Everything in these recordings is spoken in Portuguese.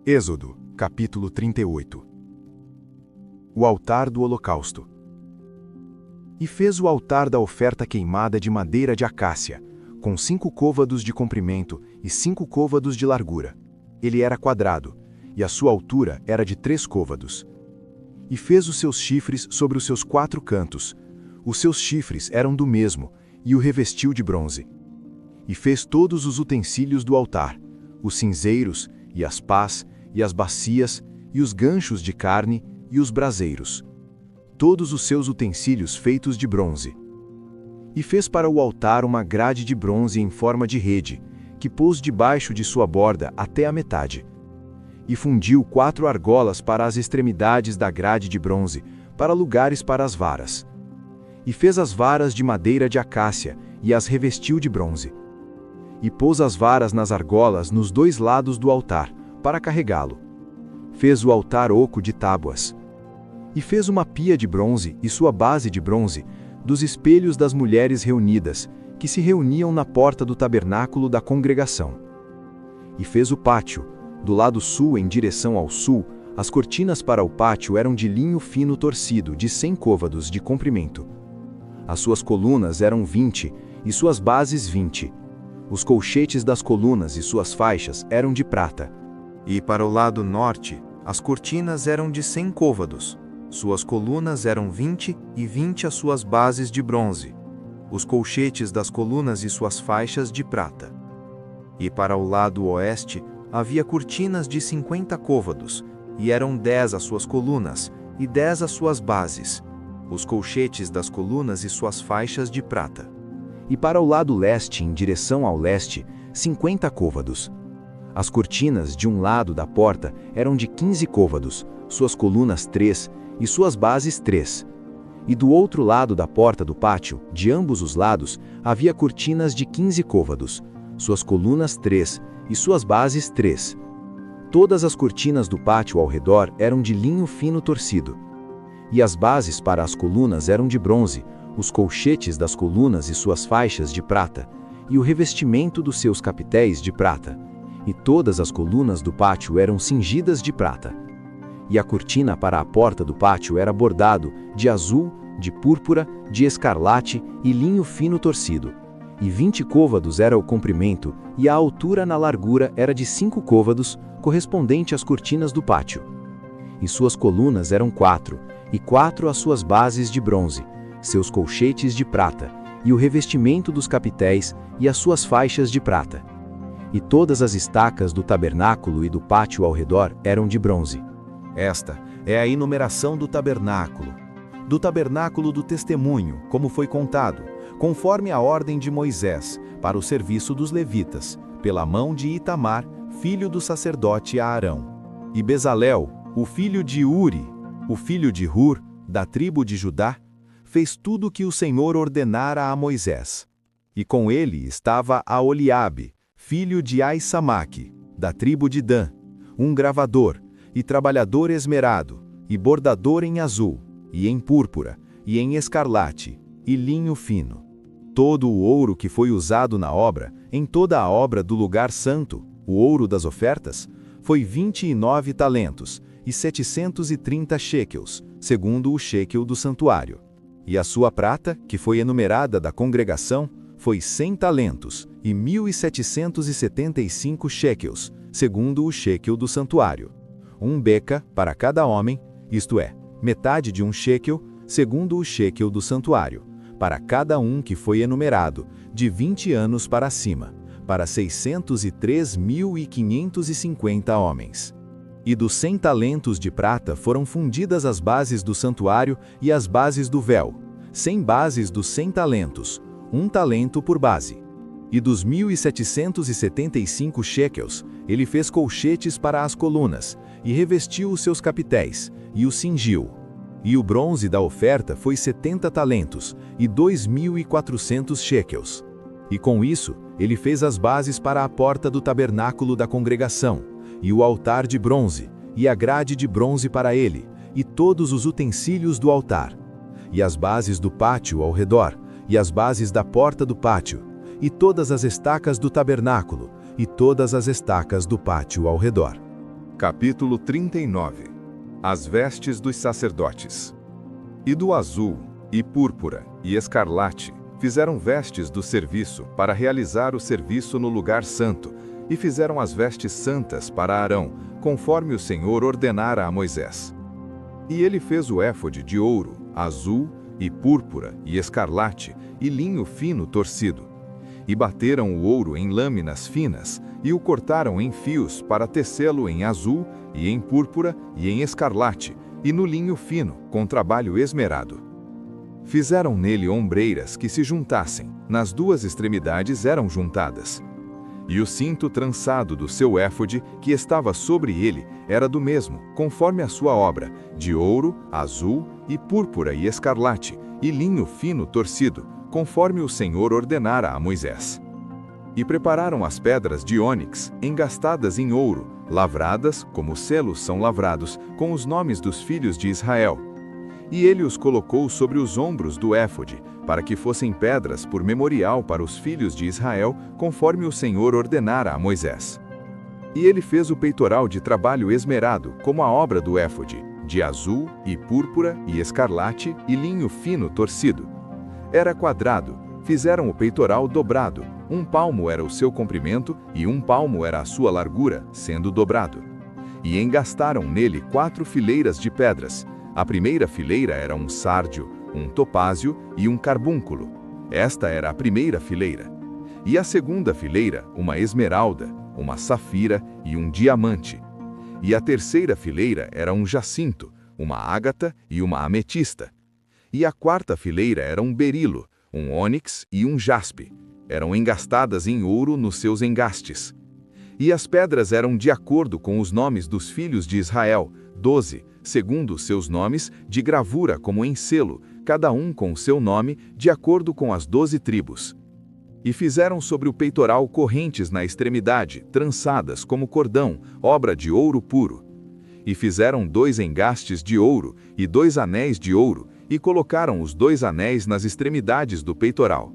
Êxodo, capítulo 38. O altar do holocausto. E fez o altar da oferta queimada de madeira de acácia, com 5 côvados de comprimento e 5 côvados de largura. Ele era quadrado, e a sua altura era de 3 côvados. E fez os seus chifres sobre os seus 4 cantos. Os seus chifres eram do mesmo, e o revestiu de bronze. E fez todos os utensílios do altar, os cinzeiros, e as pás, e as bacias, e os ganchos de carne, e os braseiros. Todos os seus utensílios feitos de bronze. E fez para o altar uma grade de bronze em forma de rede, que pôs debaixo de sua borda até a metade. E fundiu 4 argolas para as extremidades da grade de bronze, para lugares para as varas. E fez as varas de madeira de acácia, e as revestiu de bronze. E pôs as varas nas argolas nos 2 lados do altar, para carregá-lo. Fez o altar oco de tábuas. E fez uma pia de bronze e sua base de bronze, dos espelhos das mulheres reunidas, que se reuniam na porta do tabernáculo da congregação. E fez o pátio, do lado sul em direção ao sul, as cortinas para o pátio eram de linho fino torcido, de 100 côvados de comprimento. As suas colunas eram 20, e suas bases 20. Os colchetes das colunas e suas faixas eram de prata. E para o lado norte, as cortinas eram de 100 côvados. Suas colunas eram 20 e 20 as suas bases de bronze. Os colchetes das colunas e suas faixas de prata. E para o lado oeste, havia cortinas de 50 côvados, e eram 10 as suas colunas, e 10 as suas bases. Os colchetes das colunas e suas faixas de prata. E para o lado leste, em direção ao leste, 50 côvados. As cortinas de um lado da porta eram de 15 côvados, suas colunas 3 e suas bases 3. E do outro lado da porta do pátio, de ambos os lados, havia cortinas de 15 côvados, suas colunas 3 e suas bases 3. Todas as cortinas do pátio ao redor eram de linho fino torcido. E as bases para as colunas eram de bronze, os colchetes das colunas e suas faixas de prata, e o revestimento dos seus capitéis de prata. E todas as colunas do pátio eram cingidas de prata. E a cortina para a porta do pátio era bordado de azul, de púrpura, de escarlate e linho fino torcido. E 20 côvados era o comprimento, e a altura na largura era de 5 côvados, correspondente às cortinas do pátio. E suas colunas eram 4, e 4 as suas bases de bronze, seus colchetes de prata, e o revestimento dos capitéis e as suas faixas de prata. E todas as estacas do tabernáculo e do pátio ao redor eram de bronze. Esta é a enumeração do tabernáculo do testemunho, como foi contado, conforme a ordem de Moisés, para o serviço dos levitas, pela mão de Itamar, filho do sacerdote Aarão. E Bezalel, o filho de Uri, o filho de Hur, da tribo de Judá, fez tudo o que o Senhor ordenara a Moisés. E com ele estava Aholiabe, filho de Aissamaque, da tribo de Dan, um gravador, e trabalhador esmerado, e bordador em azul, e em púrpura, e em escarlate, e linho fino. Todo o ouro que foi usado na obra, em toda a obra do lugar santo, o ouro das ofertas, foi 29 talentos, e 730 shekels, segundo o shekel do santuário. E a sua prata, que foi enumerada da congregação, foi 100 talentos, e 1.775 shekels, segundo o shekel do santuário. Um beca para cada homem, isto é, metade de um shekel, segundo o shekel do santuário, para cada um que foi enumerado, de 20 anos para cima, para 603.550 homens. E dos 100 talentos de prata foram fundidas as bases do santuário e as bases do véu, 100 bases dos 100 talentos, 1 talento por base. E dos 1.775 shekels, ele fez colchetes para as colunas, e revestiu os seus capitéis, e os cingiu. E o bronze da oferta foi 70 talentos, e 2.400 shekels. E com isso, ele fez as bases para a porta do tabernáculo da congregação, e o altar de bronze, e a grade de bronze para ele, e todos os utensílios do altar. E as bases do pátio ao redor, e as bases da porta do pátio, e todas as estacas do tabernáculo, e todas as estacas do pátio ao redor. Capítulo 39. As vestes dos sacerdotes. E do azul, e púrpura, e escarlate, fizeram vestes do serviço para realizar o serviço no lugar santo, e fizeram as vestes santas para Arão, conforme o Senhor ordenara a Moisés. E ele fez o éfode de ouro, azul, e púrpura, e escarlate, e linho fino torcido. E bateram o ouro em lâminas finas, e o cortaram em fios para tecê-lo em azul, e em púrpura, e em escarlate, e no linho fino, com trabalho esmerado. Fizeram nele ombreiras que se juntassem, nas duas extremidades eram juntadas. E o cinto trançado do seu éfode, que estava sobre ele, era do mesmo, conforme a sua obra, de ouro, azul, e púrpura e escarlate, e linho fino torcido, conforme o Senhor ordenara a Moisés. E prepararam as pedras de ônix, engastadas em ouro, lavradas, como selos são lavrados, com os nomes dos filhos de Israel. E ele os colocou sobre os ombros do éfode, para que fossem pedras por memorial para os filhos de Israel, conforme o Senhor ordenara a Moisés. E ele fez o peitoral de trabalho esmerado, como a obra do éfode, de azul, e púrpura, e escarlate, e linho fino torcido. Era quadrado, fizeram o peitoral dobrado, 1 palmo era o seu comprimento, e 1 palmo era a sua largura, sendo dobrado. E engastaram nele 4 fileiras de pedras. A primeira fileira era um sárdio, um topázio e um carbúnculo. Esta era a primeira fileira. E a segunda fileira, uma esmeralda, uma safira e um diamante. E a terceira fileira era um jacinto, uma ágata e uma ametista. E a quarta fileira era um berilo, um ônix e um jaspe. Eram engastadas em ouro nos seus engastes. E as pedras eram de acordo com os nomes dos filhos de Israel, 12, segundo os seus nomes, de gravura como em selo, cada um com o seu nome, de acordo com as 12 tribos. E fizeram sobre o peitoral correntes na extremidade, trançadas como cordão, obra de ouro puro. E fizeram 2 engastes de ouro, e 2 anéis de ouro, e colocaram os 2 anéis nas extremidades do peitoral.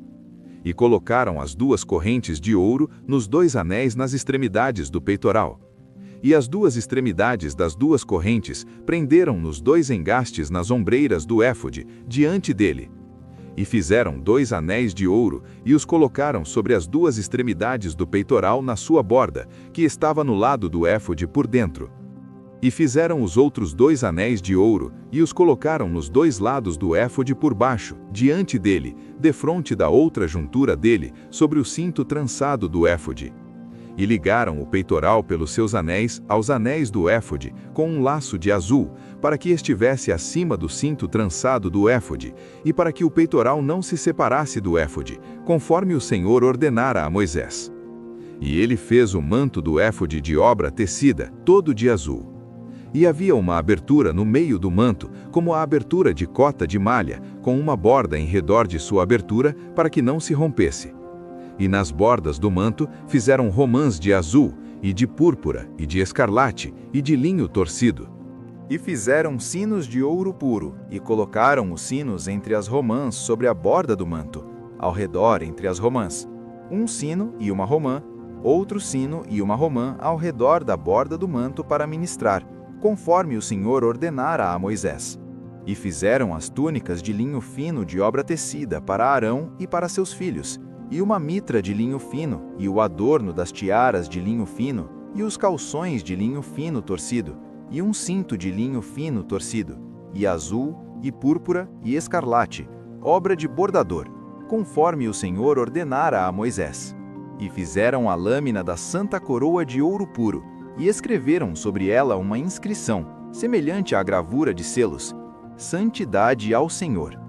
E colocaram as 2 correntes de ouro nos 2 anéis nas extremidades do peitoral. E as 2 extremidades das 2 correntes prenderam nos 2 engastes nas ombreiras do éfode, diante dele. E fizeram 2 anéis de ouro, e os colocaram sobre as 2 extremidades do peitoral na sua borda, que estava no lado do éfode por dentro. E fizeram os outros 2 anéis de ouro, e os colocaram nos 2 lados do éfode por baixo, diante dele, defronte da outra juntura dele, sobre o cinto trançado do éfode. E ligaram o peitoral pelos seus anéis aos anéis do éfode, com um laço de azul, para que estivesse acima do cinto trançado do éfode, e para que o peitoral não se separasse do éfode, conforme o Senhor ordenara a Moisés. E ele fez o manto do éfode de obra tecida, todo de azul. E havia uma abertura no meio do manto, como a abertura de cota de malha, com uma borda em redor de sua abertura, para que não se rompesse. E nas bordas do manto fizeram romãs de azul, e de púrpura, e de escarlate, e de linho torcido. E fizeram sinos de ouro puro, e colocaram os sinos entre as romãs sobre a borda do manto, ao redor entre as romãs. Um sino e uma romã, outro sino e uma romã ao redor da borda do manto para ministrar, conforme o Senhor ordenara a Moisés. E fizeram as túnicas de linho fino de obra tecida para Arão e para seus filhos, e uma mitra de linho fino, e o adorno das tiaras de linho fino, e os calções de linho fino torcido, e um cinto de linho fino torcido, e azul, e púrpura, e escarlate, obra de bordador, conforme o Senhor ordenara a Moisés. E fizeram a lâmina da santa coroa de ouro puro, e escreveram sobre ela uma inscrição, semelhante à gravura de selos, Santidade ao Senhor.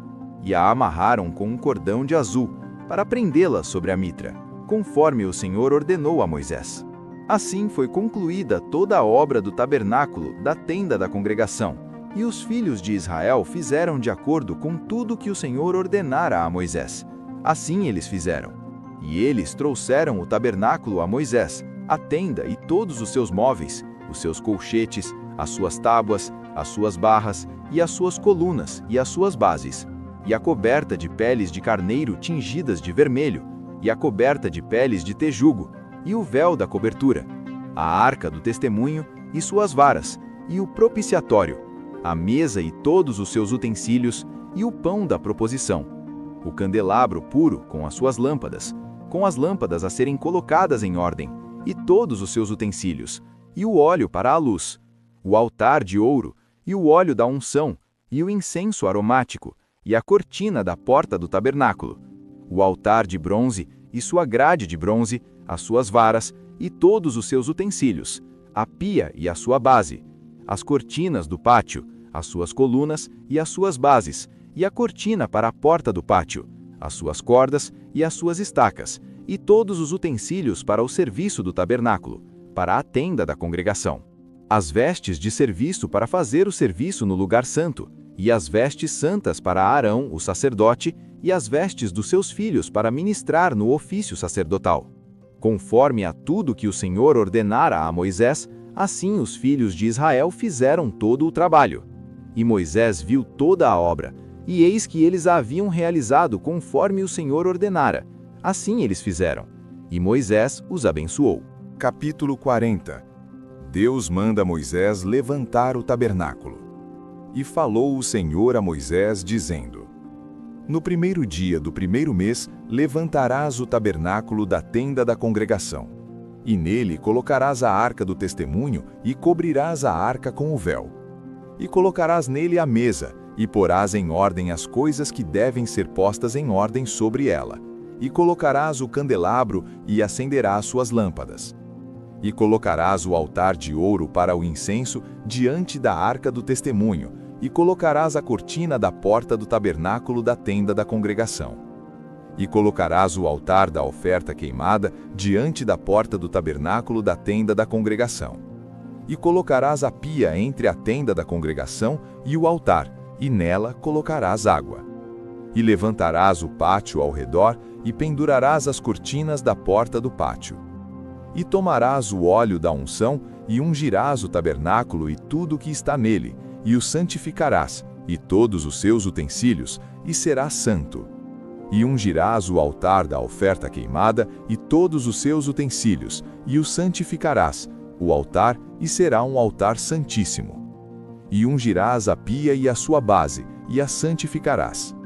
E a amarraram com um cordão de azul, para prendê-la sobre a mitra, conforme o Senhor ordenou a Moisés. Assim foi concluída toda a obra do tabernáculo, da tenda da congregação, e os filhos de Israel fizeram de acordo com tudo que o Senhor ordenara a Moisés. Assim eles fizeram. E eles trouxeram o tabernáculo a Moisés, a tenda e todos os seus móveis, os seus colchetes, as suas tábuas, as suas barras, e as suas colunas e as suas bases, e a coberta de peles de carneiro tingidas de vermelho, e a coberta de peles de tejugo, e o véu da cobertura, a arca do testemunho, e suas varas, e o propiciatório, a mesa e todos os seus utensílios, e o pão da proposição, o candelabro puro com as suas lâmpadas, com as lâmpadas a serem colocadas em ordem, e todos os seus utensílios, e o óleo para a luz, o altar de ouro, e o óleo da unção, e o incenso aromático, e a cortina da porta do tabernáculo, o altar de bronze, e sua grade de bronze, as suas varas, e todos os seus utensílios, a pia e a sua base, as cortinas do pátio, as suas colunas e as suas bases, e a cortina para a porta do pátio, as suas cordas e as suas estacas, e todos os utensílios para o serviço do tabernáculo, para a tenda da congregação, as vestes de serviço para fazer o serviço no lugar santo, e as vestes santas para Arão, o sacerdote, e as vestes dos seus filhos para ministrar no ofício sacerdotal. Conforme a tudo que o Senhor ordenara a Moisés, assim os filhos de Israel fizeram todo o trabalho. E Moisés viu toda a obra, e eis que eles a haviam realizado conforme o Senhor ordenara. Assim eles fizeram. E Moisés os abençoou. Capítulo 40. Deus manda Moisés levantar o tabernáculo. E falou o Senhor a Moisés, dizendo: No primeiro dia do primeiro mês, levantarás o tabernáculo da tenda da congregação. E nele colocarás a arca do testemunho, e cobrirás a arca com o véu. E colocarás nele a mesa, e porás em ordem as coisas que devem ser postas em ordem sobre ela. E colocarás o candelabro, e acenderás suas lâmpadas. E colocarás o altar de ouro para o incenso diante da arca do testemunho, e colocarás a cortina da porta do tabernáculo da tenda da congregação. E colocarás o altar da oferta queimada diante da porta do tabernáculo da tenda da congregação. E colocarás a pia entre a tenda da congregação e o altar, e nela colocarás água. E levantarás o pátio ao redor, e pendurarás as cortinas da porta do pátio. E tomarás o óleo da unção, e ungirás o tabernáculo e tudo o que está nele, e o santificarás, e todos os seus utensílios, e será santo. E ungirás o altar da oferta queimada, e todos os seus utensílios, e o santificarás, o altar, e será um altar santíssimo. E ungirás a pia e a sua base, e a santificarás.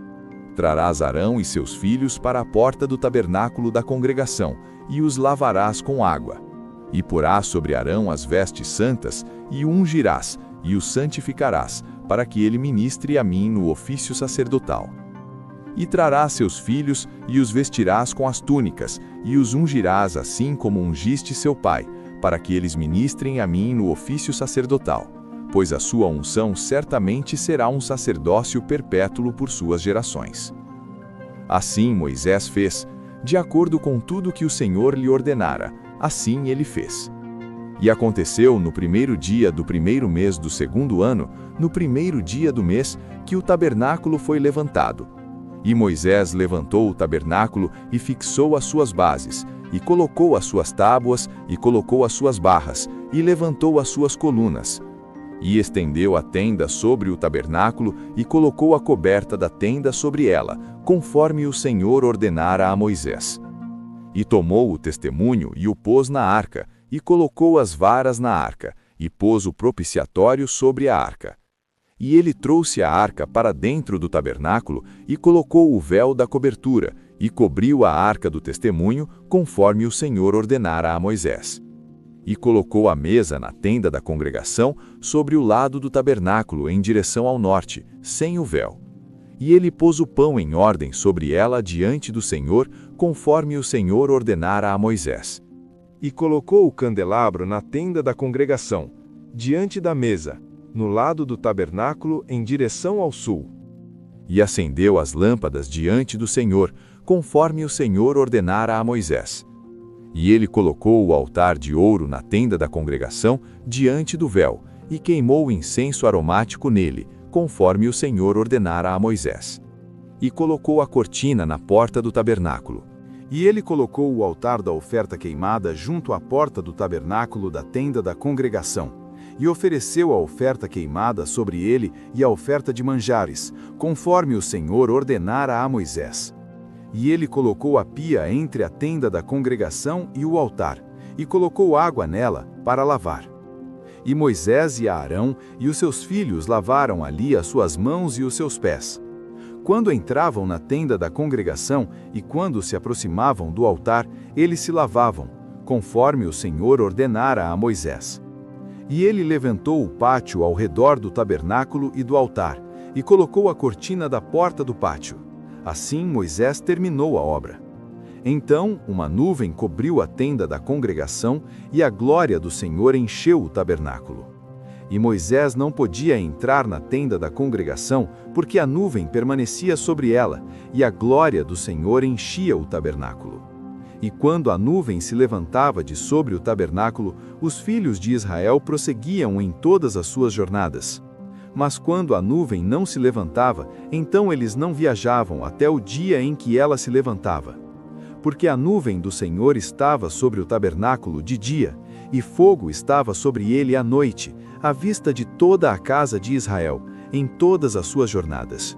Trarás Arão e seus filhos para a porta do tabernáculo da congregação, e os lavarás com água. E porás sobre Arão as vestes santas, e o ungirás, e o santificarás, para que ele ministre a mim no ofício sacerdotal. E trarás seus filhos, e os vestirás com as túnicas, e os ungirás assim como ungiste seu pai, para que eles ministrem a mim no ofício sacerdotal, pois a sua unção certamente será um sacerdócio perpétuo por suas gerações. Assim Moisés fez, de acordo com tudo que o Senhor lhe ordenara, assim ele fez. E aconteceu no primeiro dia do primeiro mês do segundo ano, no primeiro dia do mês, que o tabernáculo foi levantado. E Moisés levantou o tabernáculo e fixou as suas bases, e colocou as suas tábuas, e colocou as suas barras, e levantou as suas colunas. E estendeu a tenda sobre o tabernáculo, e colocou a coberta da tenda sobre ela, conforme o Senhor ordenara a Moisés. E tomou o testemunho e o pôs na arca, e colocou as varas na arca, e pôs o propiciatório sobre a arca. E ele trouxe a arca para dentro do tabernáculo, e colocou o véu da cobertura, e cobriu a arca do testemunho, conforme o Senhor ordenara a Moisés. E colocou a mesa na tenda da congregação, sobre o lado do tabernáculo, em direção ao norte, sem o véu. E ele pôs o pão em ordem sobre ela diante do Senhor, conforme o Senhor ordenara a Moisés. E colocou o candelabro na tenda da congregação, diante da mesa, no lado do tabernáculo, em direção ao sul. E acendeu as lâmpadas diante do Senhor, conforme o Senhor ordenara a Moisés. E ele colocou o altar de ouro na tenda da congregação, diante do véu, e queimou o incenso aromático nele, conforme o Senhor ordenara a Moisés. E colocou a cortina na porta do tabernáculo. E ele colocou o altar da oferta queimada junto à porta do tabernáculo da tenda da congregação, e ofereceu a oferta queimada sobre ele e a oferta de manjares, conforme o Senhor ordenara a Moisés. E ele colocou a pia entre a tenda da congregação e o altar, e colocou água nela para lavar. E Moisés e Arão e os seus filhos lavaram ali as suas mãos e os seus pés. Quando entravam na tenda da congregação e quando se aproximavam do altar, eles se lavavam, conforme o Senhor ordenara a Moisés. E ele levantou o pátio ao redor do tabernáculo e do altar, e colocou a cortina da porta do pátio. Assim Moisés terminou a obra. Então uma nuvem cobriu a tenda da congregação e a glória do Senhor encheu o tabernáculo. E Moisés não podia entrar na tenda da congregação, porque a nuvem permanecia sobre ela, e a glória do Senhor enchia o tabernáculo. E quando a nuvem se levantava de sobre o tabernáculo, os filhos de Israel prosseguiam em todas as suas jornadas. Mas quando a nuvem não se levantava, então eles não viajavam até o dia em que ela se levantava. Porque a nuvem do Senhor estava sobre o tabernáculo de dia, e fogo estava sobre ele à noite, à vista de toda a casa de Israel, em todas as suas jornadas.